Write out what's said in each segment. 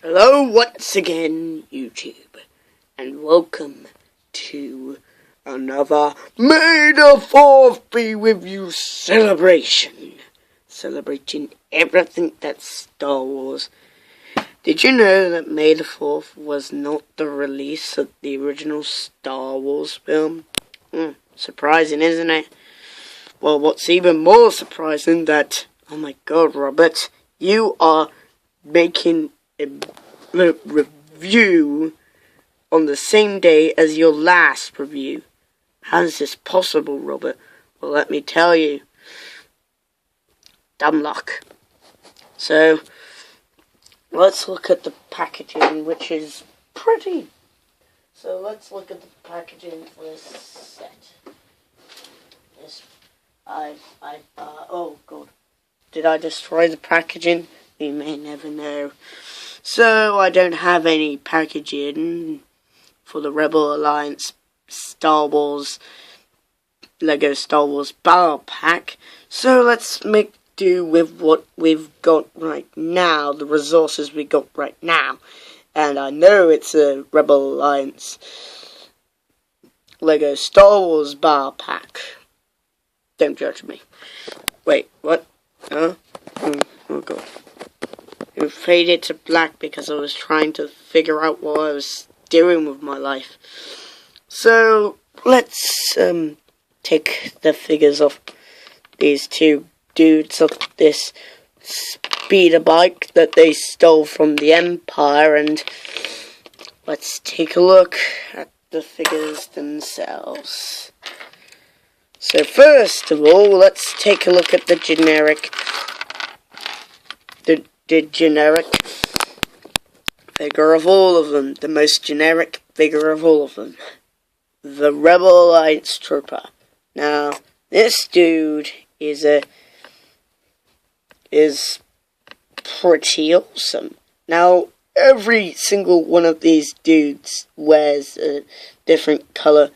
Hello once again, YouTube, and welcome to another May the 4th be with you celebration. Celebrating everything that's Star Wars. Did you know that May the 4th was not the release of the original Star Wars film? Surprising, isn't it? Well, what's even more surprising that, oh my god, Robert, you are making a review on the same day as your last review. How is this possible, Robert? Well, let me tell you. Dumb luck. So, let's look at the packaging, which is pretty. So, let's look at the packaging for this set. Oh god. Did I destroy the packaging? We may never know. So, I don't have any packaging for the Rebel Alliance Star Wars, Lego Star Wars Battle Pack. So, let's make do with what we've got right now, the resources we got right now. And I know it's a Rebel Alliance Lego Star Wars Battle Pack. Don't judge me. Wait, what? Huh? Oh god. It faded to black because I was trying to figure out what I was doing with my life. So, let's take the figures of these two dudes of this speeder bike that they stole from the Empire, and let's take a look at the figures themselves. So first of all, let's take a look at the generic figure of all of them, the most generic figure of all of them, the Rebel Alliance Trooper. Now, this dude is pretty awesome. Now, every single one of these dudes wears a different color.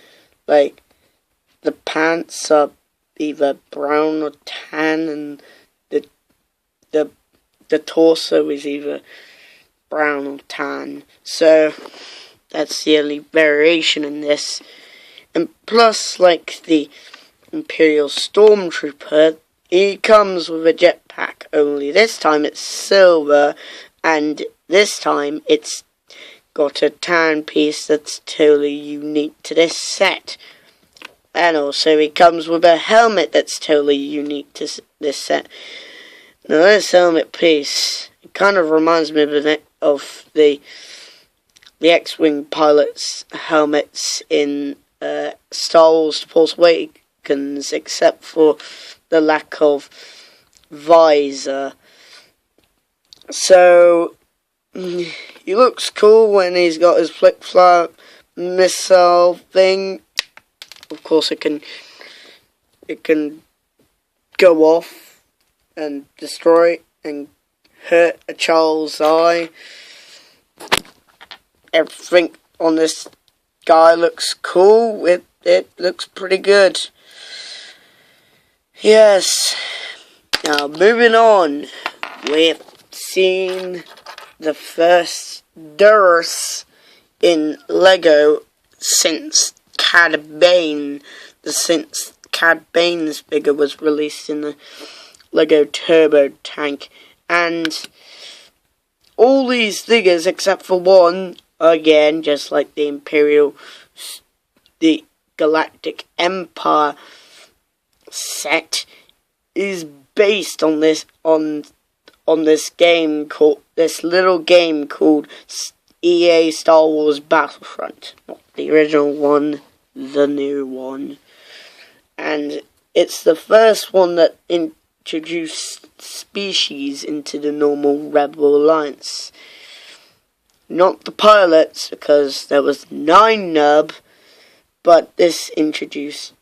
Like, the pants are either brown or tan, and the torso is either brown or tan. So that's the only variation in this. And plus, like the Imperial Stormtrooper, he comes with a jetpack, only this time it's silver, and this time it's got a tan piece that's totally unique to this set. And also he comes with a helmet that's totally unique to this set. Now this helmet piece, it kind of reminds me of the X-Wing pilots' helmets in Star Wars The Force Awakens, except for the lack of visor. So, he looks cool when he's got his flip-flap missile thing. Of course, it can go off and destroy and hurt a child's eye. Everything on this guy looks cool. It looks pretty good. Yes. Now, moving on. We've seen the first Durus in Lego since Cad Bane. Since Cad Bane's figure was released in the Lego Turbo Tank. And all these figures, except for one, again, just like the Galactic Empire set, is based on this little game called EA Star Wars Battlefront. Not the original one, the new one. And it's the first one that introduced species into the normal Rebel Alliance. Not the pilots, because there was 9 nub, but this introduced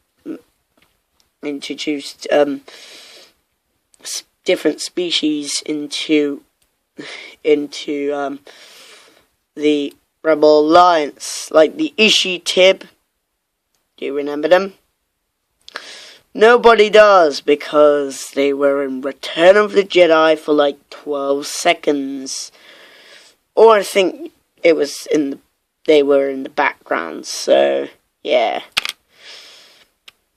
different species into the Rebel Alliance, like the Ishi-Tib. Do you remember them? Nobody does, because they were in Return of the Jedi for like 12 seconds. or I think it was they were in the background. So yeah,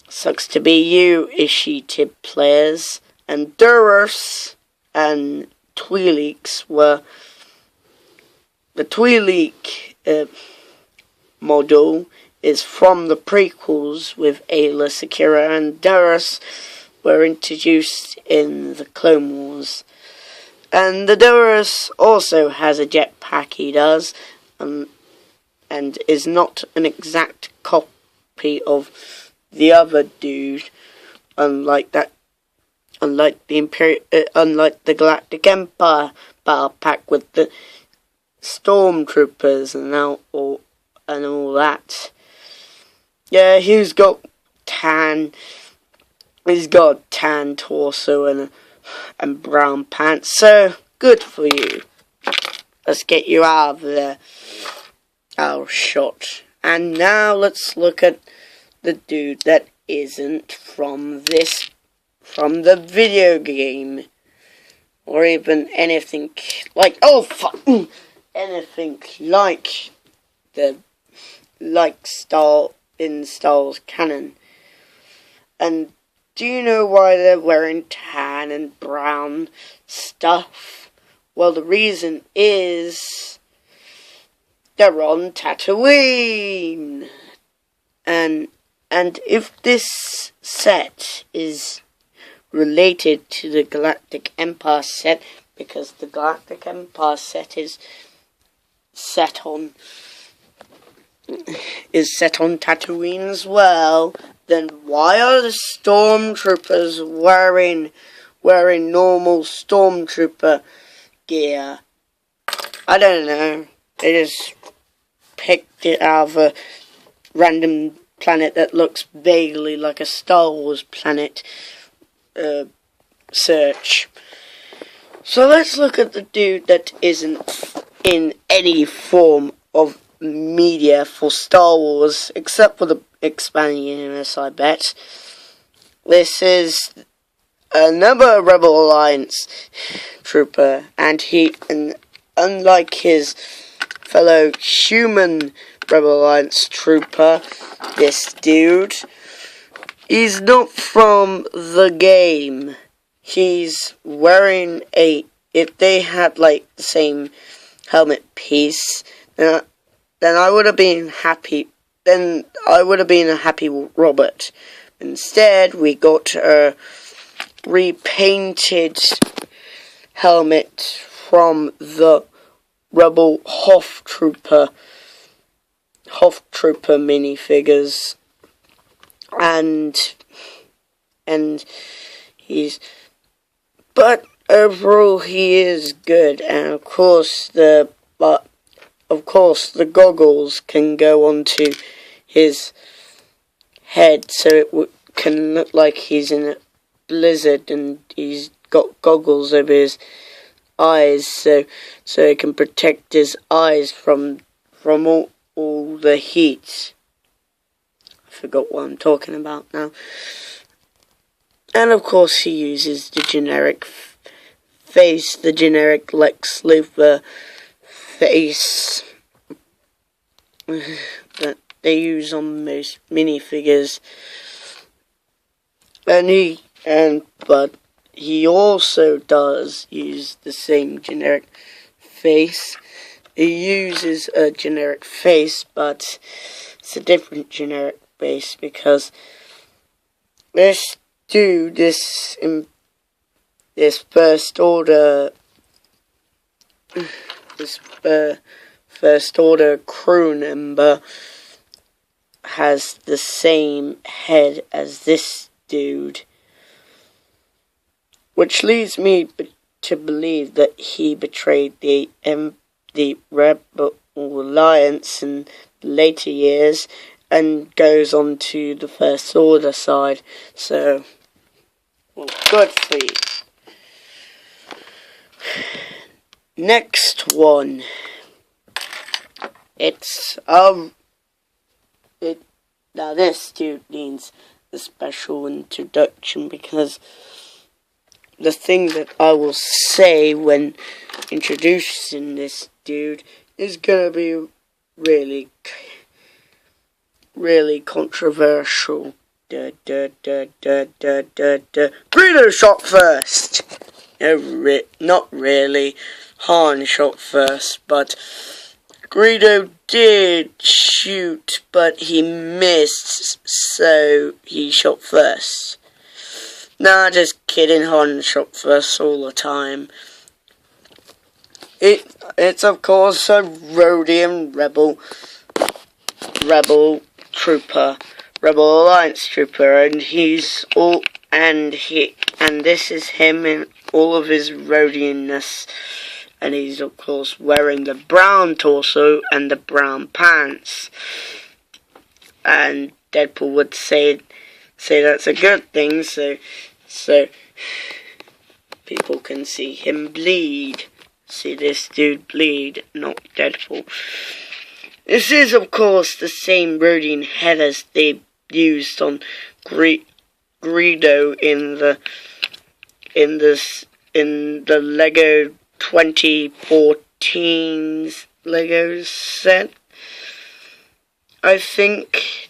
sucks to be you, Ishii players. And Duros and Twi'leks were the Twi'lek model is from the prequels with Aayla Secura, and Duros were introduced in the Clone Wars. And the Duros also has a jetpack, he does, and is not an exact copy of the other dude, unlike the Galactic Empire battle pack with the stormtroopers and all that. Yeah, he's got tan torso and brown pants, so good for you. Let's get you out of there, our shot. And now let's look at the dude that isn't from the video game, or even anything like anything like Star Wars canon. And do you know why they're wearing tan and brown stuff? Well, the reason is they're on Tatooine. And if this set is related to the Galactic Empire set, because the Galactic Empire set is set on Tatooine as well, then why are the stormtroopers wearing normal stormtrooper gear? I don't know. They just picked it out of a random planet that looks vaguely like a Star Wars planet search. So let's look at the dude that isn't in any form of media for Star Wars, except for the expanding universe, I bet. This is another Rebel Alliance trooper, and unlike his fellow human Rebel Alliance trooper, this dude, he's not from the game. He's wearing if they had like the same helmet piece, then I would have been happy. Then I would have been a happy Robert. Instead, we got a repainted helmet from the Rebel Hoth Trooper minifigures, and but overall he is good, and of course the goggles can go onto his head, so it can look like he's in a blizzard, and he's got goggles over his eyes, so it can protect his eyes from all the heat. I forgot what I'm talking about now. And of course he uses the generic face, the generic Lex Luthor face that they use on most minifigures. But he also does use the same generic face. He uses a generic face, but it's a different generic face, because this dude, this First Order crew member has the same head as this dude, which leads me to believe that he betrayed the Rebel Alliance in later years and goes on to the First Order side. So, well, good for you. Next one. Now this dude needs a special introduction, because the thing that I will say when introducing this dude is gonna be really controversial. Greedo shot first! No, not really. Han shot first, but Greedo did shoot, but he missed, so he shot first. Nah, just kidding, Han shot first all the time. It's of course a Rhodium Rebel Alliance trooper, and this is him in all of his Rhodianness, and he's of course wearing the brown torso and the brown pants, and Deadpool would say that's a good thing, so people can see him bleed. See this dude bleed, not Deadpool. This is, of course, the same Rhodian head as they used on Greedo in the Lego 2014's Lego set. I think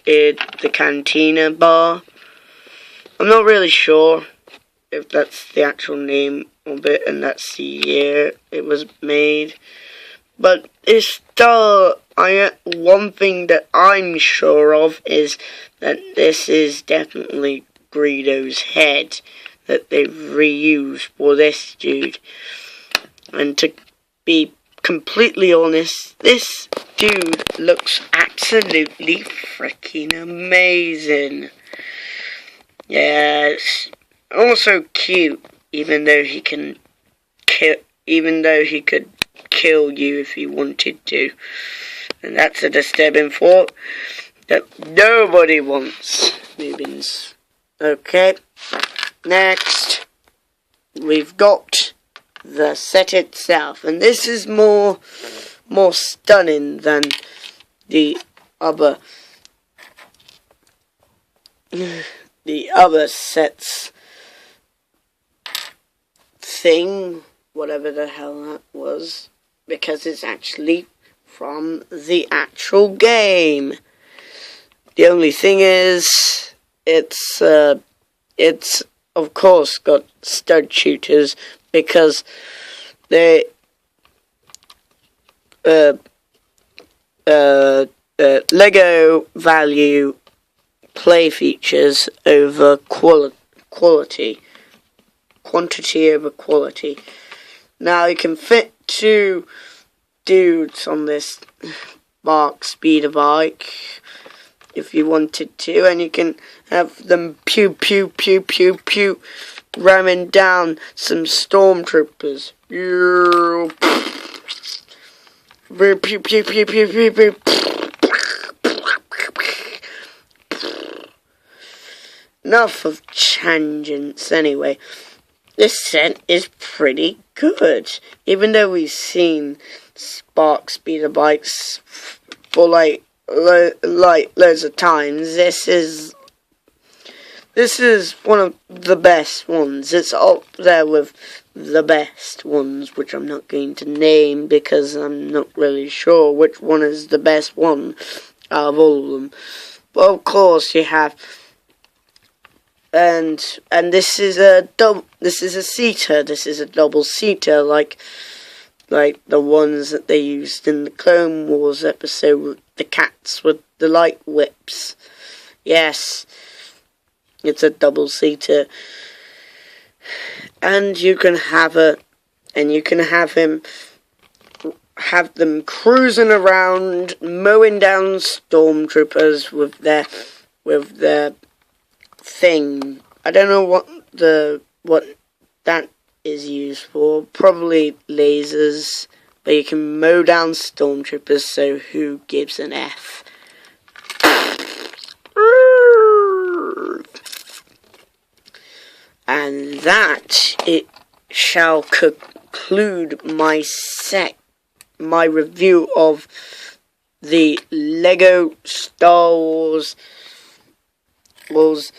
the Cantina bar. I'm not really sure if that's the actual name of it, and that's the year it was made. But it's still, one thing that I'm sure of is that this is definitely Greedo's head that they've reused for this dude. And to be completely honest, this dude looks absolutely freaking amazing. Yeah, it's also cute, even though he could kill you if he wanted to. And that's a disturbing thought that nobody wants. Moobins. Okay, next we've got the set itself, and this is more stunning than the other sets thing, whatever the hell that was, because it's actually from the actual game. The only thing is, it's of course got stud shooters, because they Lego value play features over quantity over quality. Now you can fit 2 dudes on this Spark speeder bike if you wanted to, and you can have them pew pew pew pew pew ramming down some stormtroopers. Pew pew pew pew pew pew pew. Enough of tangents anyway. This set is pretty good, even though we've seen Spark speeder bikes for like loads of times. This is one of the best ones. It's up there with the best ones, which I'm not going to name because I'm not really sure which one is the best one out of all of them. But of course you have. And this is a seater. This is a double seater, like the ones that they used in the Clone Wars episode with the cats with the light whips. Yes, it's a double seater, and you can have them cruising around, mowing down stormtroopers with their thing. I don't know what that is used for. Probably lasers, but you can mow down stormtroopers, so who gives an F? And that it shall conclude my review of the Lego Star Wars